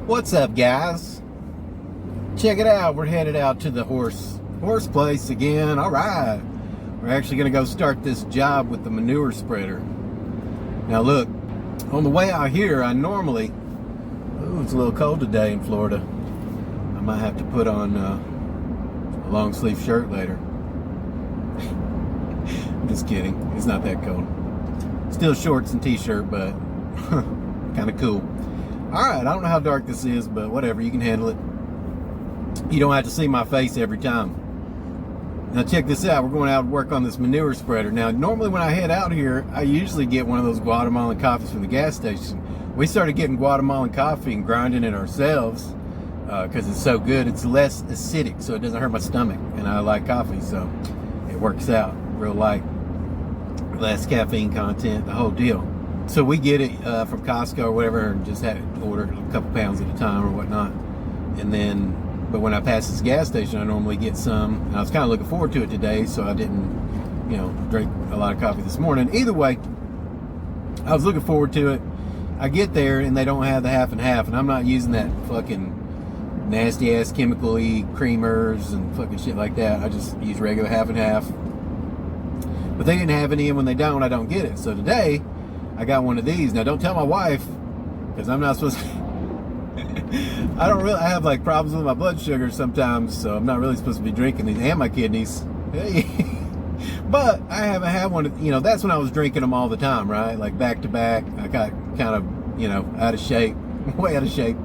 What's up, guys? Check it out. We're headed out to the horse place again. All right. We're actually going to go start this job with the manure spreader. Now look, on the way out here, I normally... Ooh, it's a little cold today in Florida. I might have to put on a long sleeve shirt later. I'm just kidding. It's not that cold. Still shorts and t-shirt, but kind of cool. Alright, I don't know how dark this is, but whatever, you can handle it. You don't have to see my face every time. Now check this out, we're going out to work on this manure spreader. Now normally when I head out here, I usually get one of those Guatemalan coffees from the gas station. We started getting Guatemalan coffee and grinding it ourselves because it's so good. It's less acidic, so it doesn't hurt my stomach. And I like coffee, so it works out real light. Less caffeine content, the whole deal. So we get it from Costco or whatever, and just had it ordered a couple pounds at a time or whatnot. And then, but when I pass this gas station, I normally get some. And I was kind of looking forward to it today, so I didn't, drink a lot of coffee this morning. Either way, I was looking forward to it. I get there and they don't have the half and half, and I'm not using that fucking nasty ass chemical-y creamers and fucking shit like that. I just use regular half and half. But they didn't have any, and when they don't, I don't get it. So today, I got one of these. Now don't tell my wife, because I'm not supposed to. I have like problems with my blood sugar sometimes, so I'm not really supposed to be drinking these, and my kidneys. But I haven't had one, that's when I was drinking them all the time, right? Like back to back. I got kind of, out of shape, way out of shape.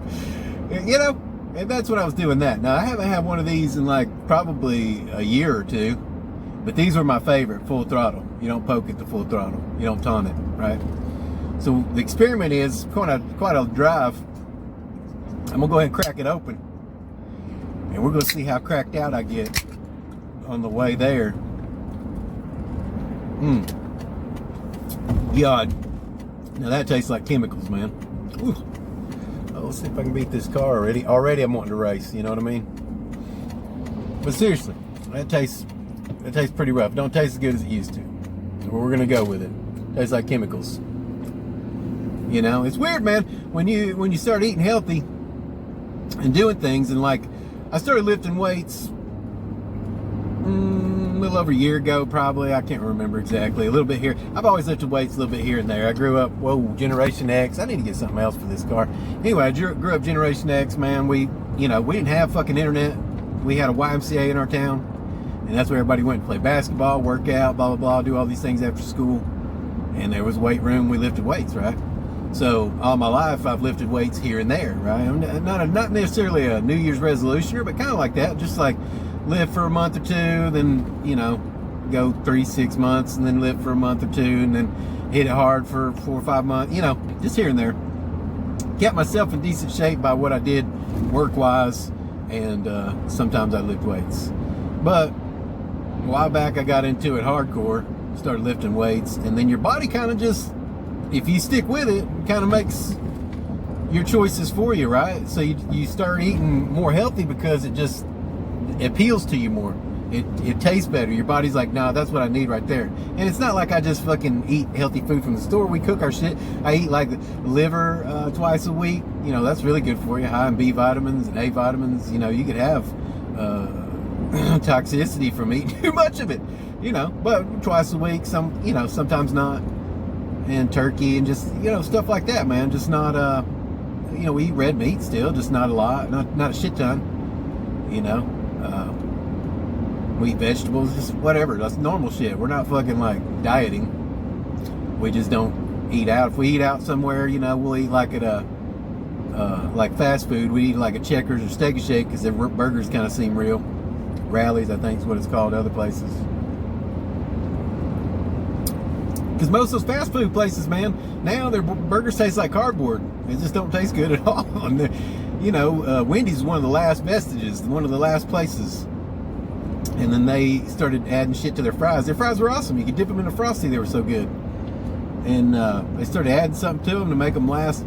And that's when I was doing that. Now I haven't had one of these in like probably a year or two, but these were my favorite, full throttle. You don't poke it to full throttle. You don't taunt it, right? So the experiment is quite a drive. I'm gonna go ahead and crack it open, and we're gonna see how cracked out I get on the way there. God, now that tastes like chemicals, man. Ooh. Oh, let's see if I can beat this car already. Already I'm wanting to race, you know what I mean? But seriously, that tastes pretty rough. Don't taste as good as it used to. So we're gonna go with it. Tastes like chemicals. It's weird, man. When you start eating healthy and doing things, and like I started lifting weights a little over a year ago, probably. I can't remember exactly. A little bit here. I've always lifted weights a little bit here and there. I grew up, Generation X. I need to get something else for this car. Anyway, I grew up Generation X, man. We didn't have fucking internet. We had a YMCA in our town, and that's where everybody went to play basketball, work out, blah, blah, blah, do all these things after school. And there was a weight room. We lifted weights, right? So all my life, I've lifted weights here and there, right? Not necessarily a New Year's resolutioner, but kind of like that. Just like lift for a month or two, then, go 3-6 months, and then lift for a month or two, and then hit it hard for 4 or 5 months, just here and there. Kept myself in decent shape by what I did work-wise, and sometimes I lift weights. But a while back, I got into it hardcore, started lifting weights, and then your body kind of just, if you stick with it, kind of makes your choices for you, right? So you start eating more healthy because it just appeals to you more. It tastes better. Your body's like, nah, that's what I need right there. And it's not like I just fucking eat healthy food from the store. We cook our shit. I eat like liver twice a week. That's really good for you. High in B vitamins and A vitamins. You could have toxicity from eating too much of it. But twice a week, sometimes not. And turkey and just, stuff like that, man. Just not, we eat red meat still, just not a lot, not a shit ton, we eat vegetables, just whatever. That's normal shit. We're not fucking like dieting. We just don't eat out. If we eat out somewhere, we'll eat like at a, like fast food. We eat like a Checkers or Steak and Shake because their burgers kind of seem real. Rallies, I think is what it's called other places. Because most of those fast food places, man, now their burgers taste like cardboard. They just don't taste good at all. And Wendy's is one of the last vestiges, one of the last places. And then they started adding shit to their fries. Their fries were awesome. You could dip them in a Frosty. They were so good. And they started adding something to them to make them last,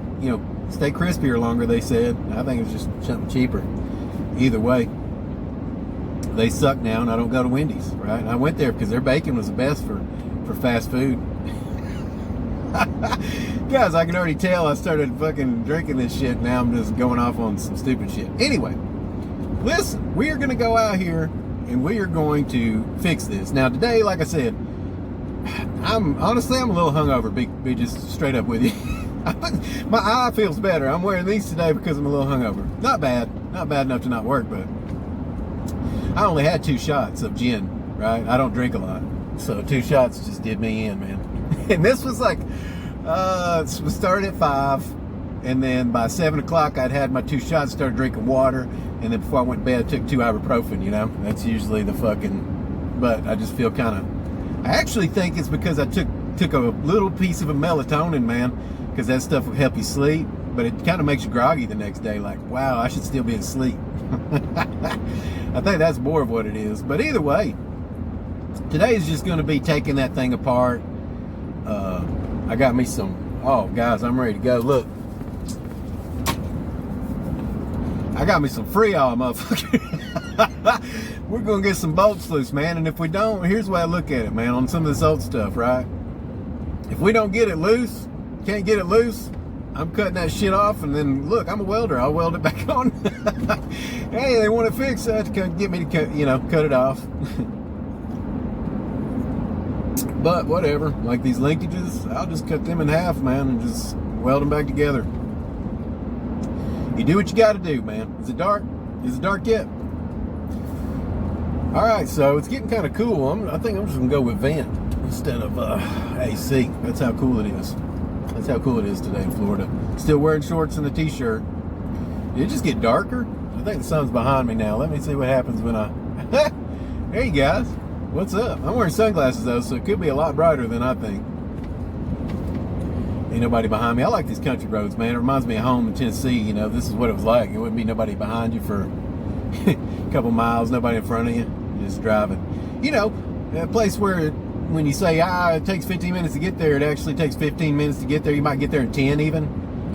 stay crispier longer, they said. I think it was just something cheaper. Either way, they suck now, and I don't go to Wendy's, right? And I went there because their bacon was the best for fast food. Guys, I can already tell I started fucking drinking this shit. Now I'm just going off on some stupid shit. Anyway, listen, we are going to go out here and we are going to fix this. Now today, like I said, I'm a little hungover, be just straight up with you. My eye feels better. I'm wearing these today because I'm a little hungover. Not bad enough to not work, but I only had 2 shots of gin, right? I don't drink a lot, so 2 shots just did me in, man. And this was like, we started at 5, and then by 7 o'clock I'd had my 2 shots, started drinking water, and then before I went to bed I took 2 ibuprofen, you know? That's usually the fucking, but I just feel kind of, I actually think it's because I took a little piece of a melatonin, man, because that stuff will help you sleep, but it kind of makes you groggy the next day, like, wow, I should still be asleep. I think that's more of what it is, but either way, today is just going to be taking that thing apart. I got me some, oh guys, I'm ready to go. Look, I got me some Freon, motherfucker. We're gonna get some bolts loose, man, and if we don't, here's the way I look at it, man, on some of this old stuff, right? If we don't get it loose, can't get it loose, I'm cutting that shit off, and then look, I'm a welder, I'll weld it back on. Hey, they want it fixed, they have to get me to cut, you know, cut it off. But whatever, like these linkages, I'll just cut them in half, man, and just weld them back together. You do what you got to do, man. Is it dark? Is it dark yet? All right, so it's getting kind of cool. I think I'm just gonna go with vent instead of AC. That's how cool it is. That's how cool it is today in Florida. Still wearing shorts and a t-shirt. Did it just get darker? I think the sun's behind me now. Let me see what happens when I... Hey guys, what's up? I'm wearing sunglasses though, so it could be a lot brighter than I think. Ain't nobody behind me. I like these country roads, man. It reminds me of home in Tennessee. You know, this is what it was like. It wouldn't be nobody behind you for a couple miles, nobody in front of you, just driving. You know, a place where when you say, it takes 15 minutes to get there, it actually takes 15 minutes to get there. You might get there in 10 even,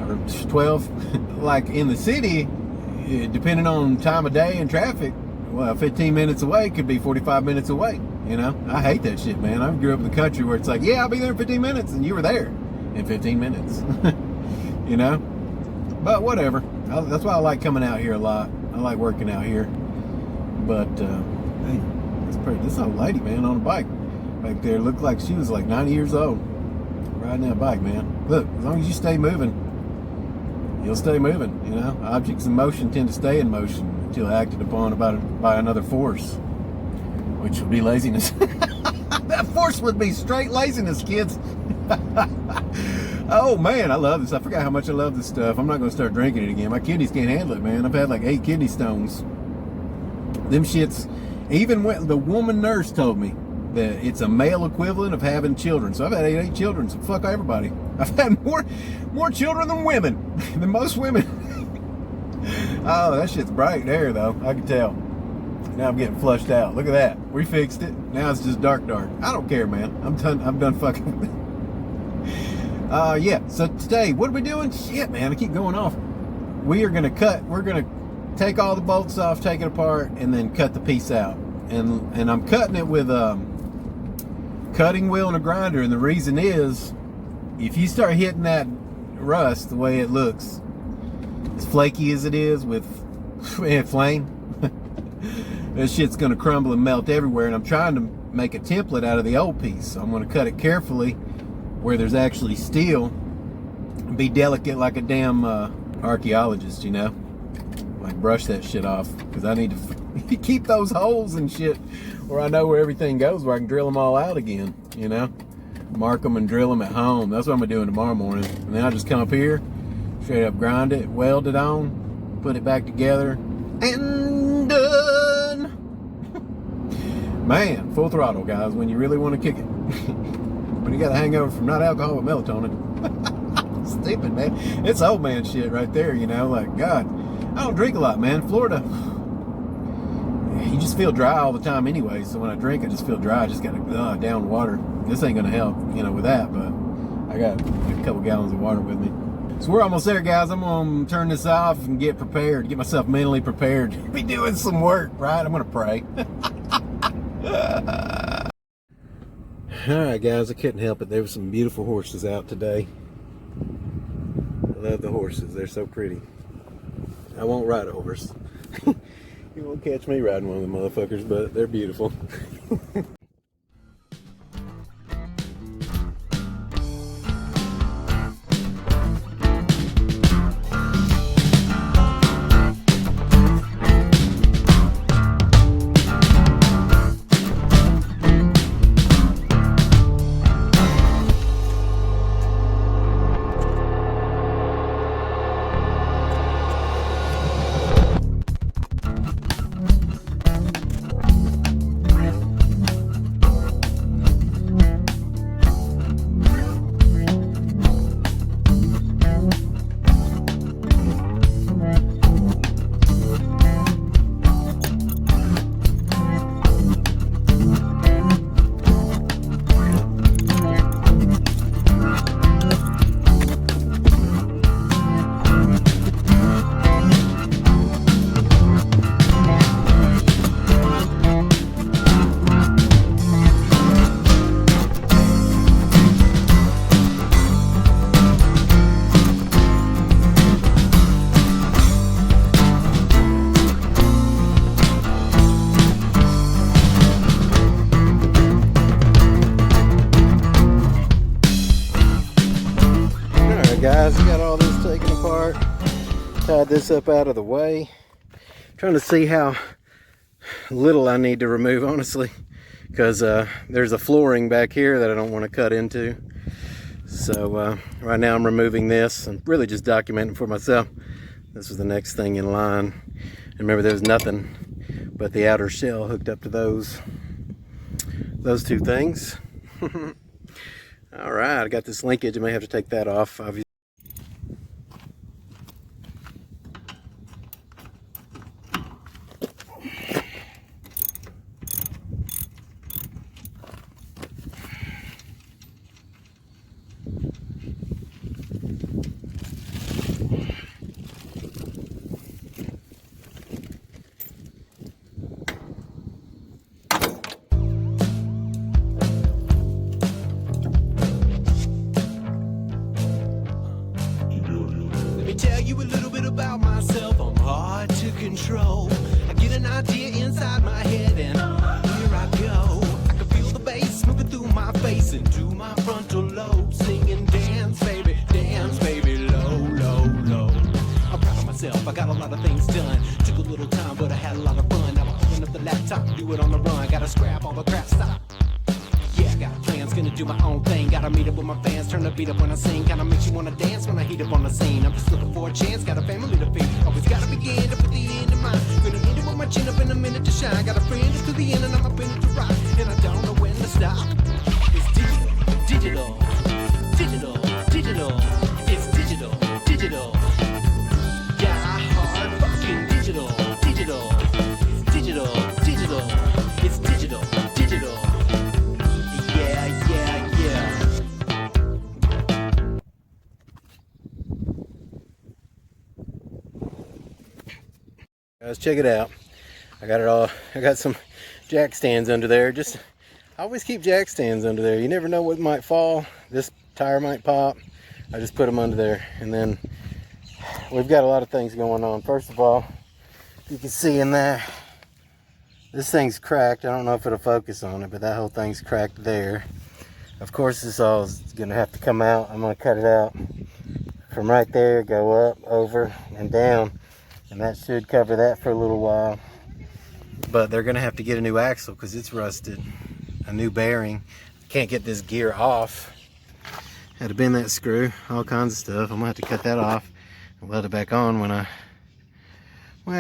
or 12. Like in the city, depending on time of day and traffic, well, 15 minutes away could be 45 minutes away. You know, I hate that shit, man. I grew up in the country where it's like, yeah, I'll be there in 15 minutes, and you were there in 15 minutes. You know, but whatever. That's why I like coming out here a lot. I like working out here. But hey, it's pretty. This old lady, man, on a bike back there looked like she was like 90 years old riding that bike, man. Look, as long as you stay moving, you'll stay moving. You know, objects in motion tend to stay in motion until acted upon by another force, which would be laziness. That force would be straight laziness, kids. Oh man, I love this. I forgot how much I love this stuff. I'm not going to start drinking it again. My kidneys can't handle it, man. I've had like 8 kidney stones. Them shits, even when the woman nurse told me that it's a male equivalent of having children. So I've had 8 children, so fuck everybody. I've had more children than women, than most women. Oh, that shit's bright there though, I can tell. Now I'm getting flushed out. Look at that. We fixed it. Now it's just dark. I don't care, man. I'm done fucking with it. Yeah, so today, what are we doing? Shit, man, I keep going off. We're gonna take all the bolts off, take it apart, and then cut the piece out. And I'm cutting it with a cutting wheel and a grinder, and the reason is, if you start hitting that rust the way it looks, as flaky as it is with flame, that shit's gonna crumble and melt everywhere. And I'm trying to make a template out of the old piece, so I'm gonna cut it carefully where there's actually steel, and be delicate like a damn archaeologist, you know, like brush that shit off, because I need to keep those holes and shit where I know where everything goes, where I can drill them all out again, you know, mark them and drill them at home. That's what I'm gonna do tomorrow morning. And then I just come up here, straight up grind it, weld it on, put it back together, and done. Man, full throttle, guys, when you really want to kick it. When you got a hangover from not alcohol but melatonin. Stupid, man. It's old man shit right there, you know, like, God, I don't drink a lot, man. Florida, you just feel dry all the time anyway, so when I drink, I just feel dry. I just got to down water. This ain't gonna help, you know, with that, but I got a couple gallons of water with me. So we're almost there, guys. I'm gonna turn this off and get prepared, get myself mentally prepared to be doing some work, right? I'm gonna pray. All right, guys, I couldn't help it. There were some beautiful horses out today. I love the horses. They're so pretty. I won't ride a horse. You won't catch me riding one of the motherfuckers, but they're beautiful. Guys, I got all this taken apart, tied this up out of the way. Trying to see how little I need to remove, honestly, because there's a flooring back here that I don't want to cut into. So right now I'm removing this. I'm really just documenting for myself. This was the next thing in line. And remember, there was nothing but the outer shell hooked up to those two things. All right, I got this linkage. I may have to take that off, obviously. Tell you a little bit about myself. I'm hard to control. I get an idea inside my head and here I go. I can feel the bass moving through my face into my frontal lobe, singing dance baby, low, low, low. I'm proud of myself. I got a lot of things done. Took a little time, but I had a lot of fun. Now I'm pulling up the laptop, do it on the run. Gotta scrap all the crap, stop. Yeah, I got plans, gonna do my own thing. Gotta meet up with my fans, turn the beat up when I sing. Kinda makes you wanna dance when I heat up on the scene. I'm just looking for a chance, got a family to feed. Always gotta begin to put the end in mind. Gonna end it with my chin up in a minute to shine. Got a friend just to the end and I'm up in it to ride. And I don't know when to stop. It's digital, digital, digital. It's digital, digital. Yeah, hard fucking digital, digital. It's digital, digital. It's digital, digital. Guys, check it out. I got it all. I got some jack stands under there. I always keep jack stands under there. You never know what might fall. This tire might pop. I just put them under there. And then we've got a lot of things going on. First of all, you can see in there, this thing's cracked. I don't know if it'll focus on it, but that whole thing's cracked there. Of course, this all is gonna have to come out. I'm gonna cut it out from right there, go up, over, and down. And that should cover that for a little while. But they're gonna have to get a new axle because it's rusted. A new bearing. Can't get this gear off. Had to bend that screw, all kinds of stuff. I'm gonna have to cut that off and weld it back on when I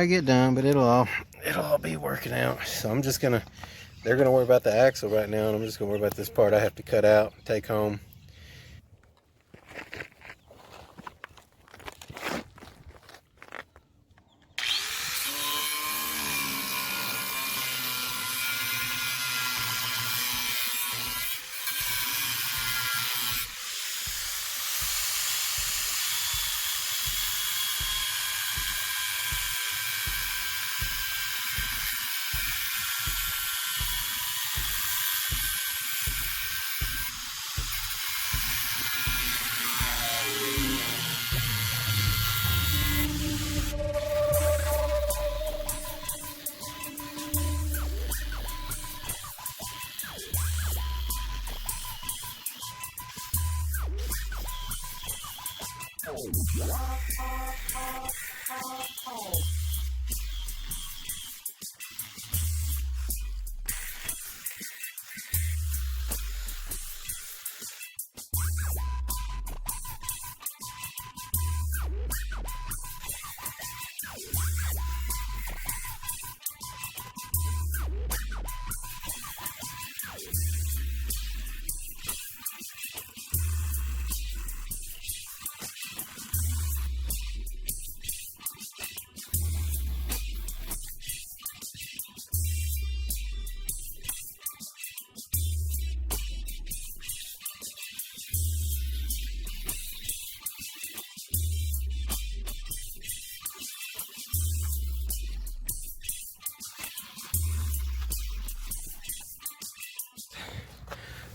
get done, but it'll all be working out. So I'm just gonna, they're gonna worry about the axle right now, and I'm just gonna worry about this part I have to cut out, take home.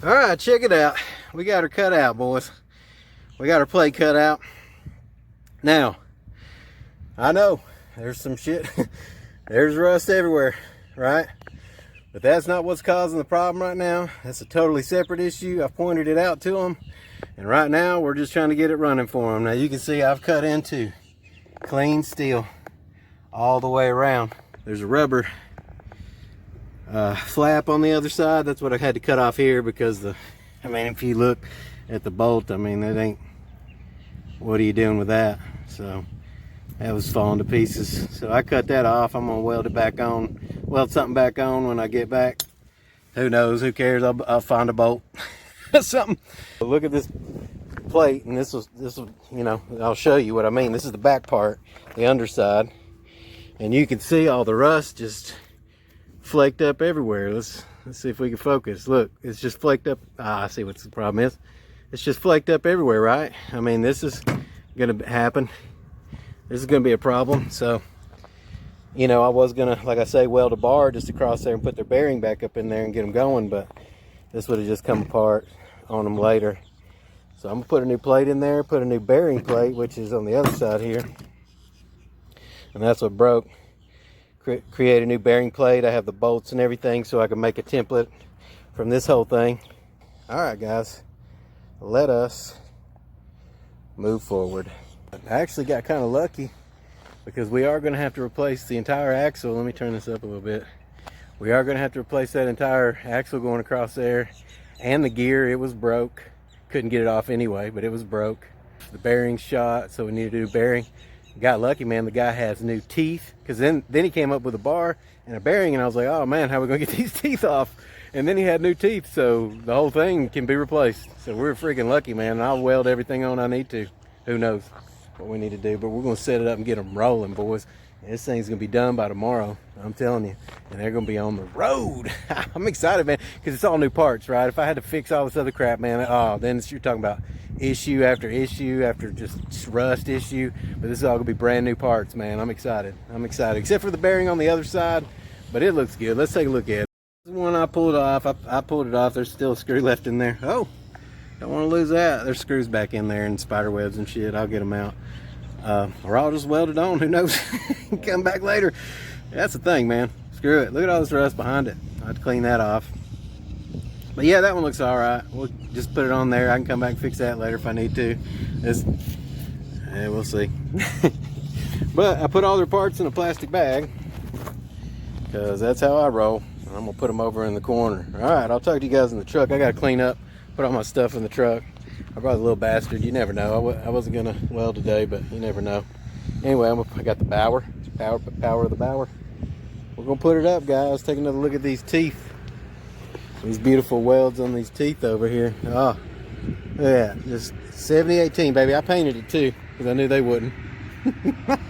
All right, check it out. We got her cut out, boys. We got her plate cut out. Now, I know there's some shit. There's rust everywhere, right? But that's not what's causing the problem right now. That's a totally separate issue. I've pointed it out to them. And right now, we're just trying to get it running for them. Now, you can see I've cut into clean steel all the way around. There's a rubber flap on the other side. That's what I had to cut off here because I mean, if you look at the bolt, I mean, that ain't, what are you doing with that? So that was falling to pieces. So I cut that off. I'm gonna weld it back on, weld something back on when I get back. Who knows? Who cares? I'll find a bolt. Something. Look at this plate, and this was, you know, I'll show you what I mean. This is the back part, the underside, and you can see all the rust just flaked up everywhere. Let's see if we can focus. Look, it's just flaked up. I see what the problem is. It's just flaked up everywhere, right? I mean, this is gonna happen. This is gonna be a problem. So, you know, I was gonna, like I say, weld a bar just across there and put their bearing back up in there and get them going, but this would have just come apart on them later. So I'm gonna put a new plate in there, put a new bearing plate, which is on the other side here, and that's what broke. Create a new bearing plate. I have the bolts and everything so I can make a template from this whole thing. All right, guys, let us move forward. I actually got kind of lucky because we are going to have to replace the entire axle. Let me turn this up a little bit. We are going to have to replace that entire axle going across there, and the gear. It was broke. Couldn't get it off anyway, but it was broke. The bearing's shot, so we need to do bearing. Got lucky, man. The guy has new teeth, because then he came up with a bar and a bearing, and I was like, oh man, how are we gonna get these teeth off? And then he had new teeth, so the whole thing can be replaced. So we're freaking lucky, man. And I'll weld everything on I need to. Who knows what we need to do, but we're gonna set it up and get them rolling, boys. And this thing's gonna be done by tomorrow, I'm telling you, and they're gonna be on the road. I'm excited, man, because it's all new parts, right? If I had to fix all this other crap, man, oh, then you're talking about issue after just rust issue. But this is all gonna be brand new parts, man. I'm excited. Except for the bearing on the other side, but it looks good. Let's take a look at it. This is one I pulled off. I pulled it off. There's still a screw left in there. Oh, don't want to lose that. There's screws back in there and spider webs and shit. I'll get them out, or I'll just weld it on. Who knows? Come back later. That's the thing, man. Screw it. Look at all this rust behind it. I have to clean that off. But yeah, that one looks all right. We'll just put it on there. I can come back and fix that later if I need to. We'll see. But I put all their parts in a plastic bag because that's how I roll. I'm gonna put them over in the corner. All right, I'll talk to you guys in the truck. I gotta clean up, put all my stuff in the truck. I brought a little bastard. You never know. I wasn't gonna weld today, but you never know. Anyway, I got the bower. Power of the bower. We're gonna put it up, guys. Take another look at these teeth. These beautiful welds on these teeth over here. Oh, yeah, just 7018, baby. I painted it too because I knew they wouldn't.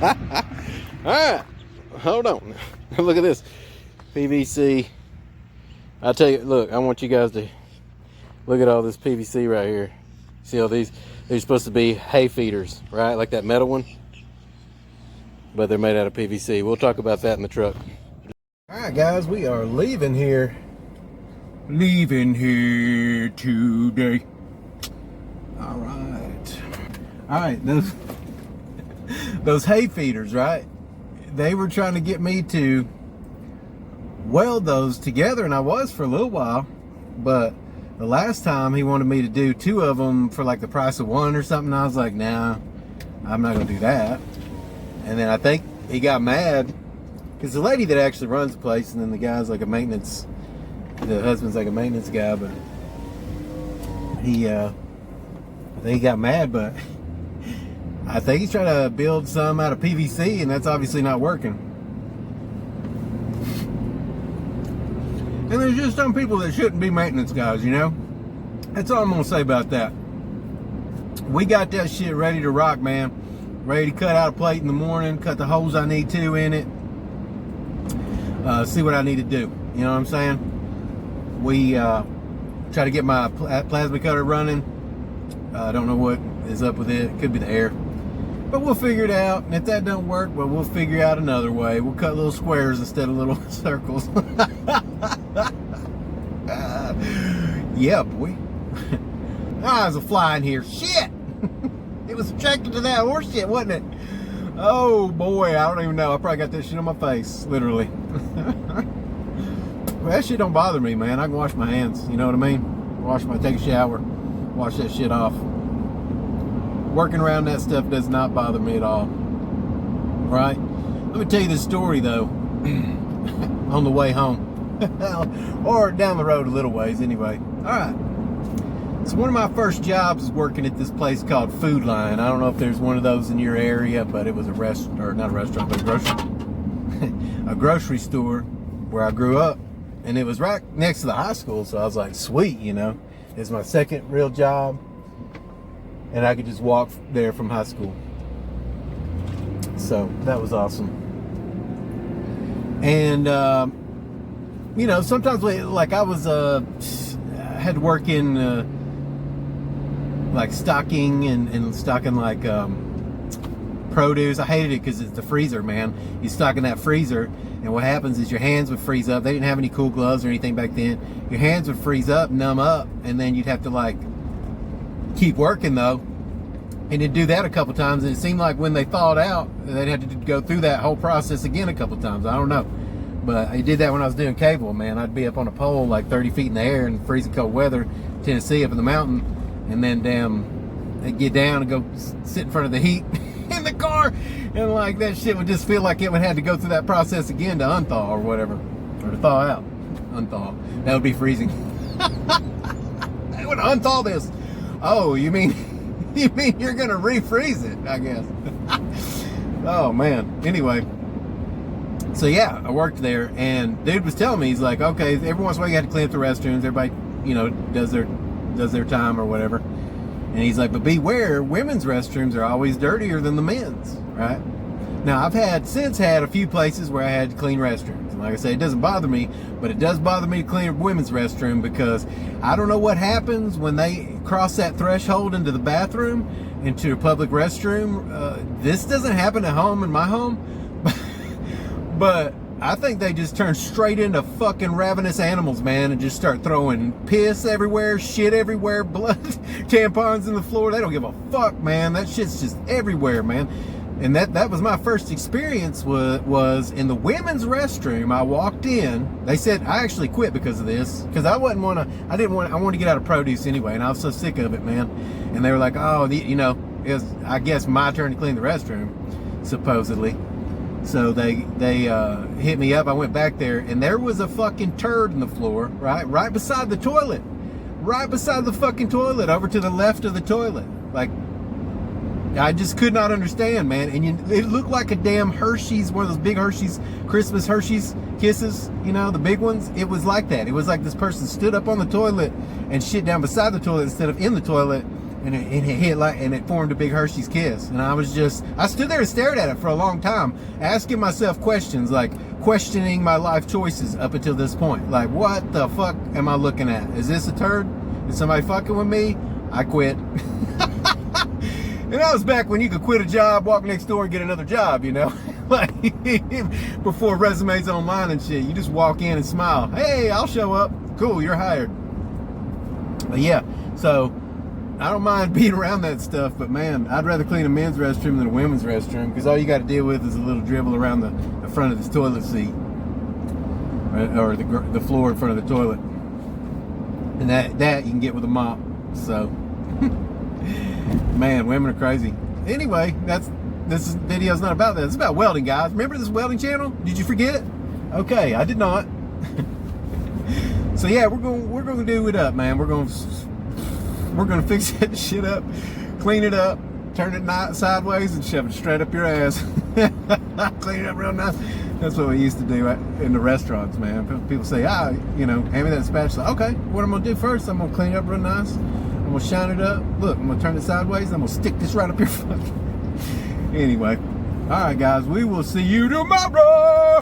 All right, hold on. Look at this PVC. I'll tell you, look, I want you guys to look at all this PVC right here. See all these? They're supposed to be hay feeders, right? Like that metal one, but they're made out of PVC. We'll talk about that in the truck. All right, guys, we are leaving here today. All right, those hay feeders, right? They were trying to get me to weld those together, and I was for a little while, but the last time he wanted me to do 2 of them for like the price of 1 or something. I was like, nah, I'm not gonna do that. And then I think he got mad because the lady that actually runs the place, and then the guy's like a maintenance, the husband's like a maintenance guy, but I think he got mad, but I think he's trying to build some out of PVC, and that's obviously not working. And there's just some people that shouldn't be maintenance guys, you know? That's all I'm gonna say about that. We got that shit ready to rock, man. Ready to cut out a plate in the morning, cut the holes I need to in it, see what I need to do. You know what I'm saying? We try to get my plasma cutter running. I don't know what is up with it. It could be the air. But we'll figure it out. And if that don't work, well, we'll figure out another way. We'll cut little squares instead of little circles. Yeah, boy. There's a fly in here. Shit! It was attracted to that horse shit, wasn't it? Oh, boy. I don't even know. I probably got that shit on my face. Literally. Well, that shit don't bother me, man. I can wash my hands. You know what I mean? Take a shower. Wash that shit off. Working around that stuff does not bother me at all. Right? Let me tell you this story, though. On the way home. Or down the road a little ways, anyway. Alright. So one of my first jobs was working at this place called Food Line. I don't know if there's one of those in your area, but it was a restaurant, or not a restaurant, but a grocery store where I grew up. And it was right next to the high school, so I was like, sweet, you know. It's my second real job. And I could just walk there from high school. So that was awesome. And, you know, sometimes like I was, I had to work in, like stocking and stocking like produce. I hated it because it's the freezer, man. You stock in that freezer, and what happens is your hands would freeze up. They didn't have any cool gloves or anything back then. Your hands would freeze up, numb up, and then you'd have to like keep working though. And it'd do that a couple times, and it seemed like when they thawed out, they'd have to go through that whole process again a couple times. I don't know. But I did that when I was doing cable, man. I'd be up on a pole like 30 feet in the air in freezing cold weather, Tennessee, up in the mountain, and then damn, I'd get down and go sit in front of the heat in the car, and like that shit would just feel like it would have to go through that process again to unthaw or whatever, or to thaw out. Unthaw. That would be freezing. They would unthaw this. Oh, you mean you're gonna refreeze it, I guess. Oh man. Anyway. So yeah, I worked there, and dude was telling me, he's like, okay, every once in a while you have to clean up the restrooms. Everybody, you know, does their time or whatever. And he's like, but beware, women's restrooms are always dirtier than the men's, right? Now, I've since had a few places where I had to clean restrooms. And like I say, it doesn't bother me, but it does bother me to clean a women's restroom, because I don't know what happens when they cross that threshold into the bathroom, into a public restroom. This doesn't happen at home, in my home. But I think they just turn straight into fucking ravenous animals, man, and just start throwing piss everywhere, shit everywhere, blood, tampons in the floor. They don't give a fuck, man. That shit's just everywhere, man. And that was my first experience was in the women's restroom. I walked in. They said, I actually quit because of this, because I wanted to get out of produce anyway, and I was so sick of it, man. And they were like, oh, you know, it was, I guess, my turn to clean the restroom, supposedly. So they hit me up. I went back there, and there was a fucking turd in the floor, right beside the toilet, right beside the fucking toilet, over to the left of the toilet. Like, I just could not understand, man. And it looked like a damn Hershey's, one of those big Hershey's, Christmas Hershey's Kisses, you know, the big ones. It was like that. It was like this person stood up on the toilet and shit down beside the toilet instead of in the toilet. And it hit like, and it formed a big Hershey's Kiss. And I stood there and stared at it for a long time, asking myself questions, like questioning my life choices up until this point. Like, what the fuck am I looking at? Is this a turd? Is somebody fucking with me? I quit. And that was back when you could quit a job, walk next door and get another job, you know? Like, before resumes online and shit. You just walk in and smile. Hey, I'll show up. Cool, you're hired. But yeah, so I don't mind being around that stuff, but man, I'd rather clean a men's restroom than a women's restroom, because all you got to deal with is a little dribble around the front of this toilet seat, or the floor in front of the toilet, and that you can get with a mop. So, man, women are crazy. anyway, this video's not about that. It's about welding, guys. Remember this welding channel? Did you forget? Okay, I did not. So yeah, we're gonna do it up, man. We're gonna fix that shit up, clean it up, turn it sideways, and shove it straight up your ass. Clean it up real nice. That's what we used to do in the restaurants, man. People say, you know, hand me that spatula. Okay, what I'm gonna do first, I'm gonna clean it up real nice. I'm gonna shine it up. Look, I'm gonna turn it sideways. I'm gonna stick this right up your fucking. Anyway, all right, guys, we will see you tomorrow.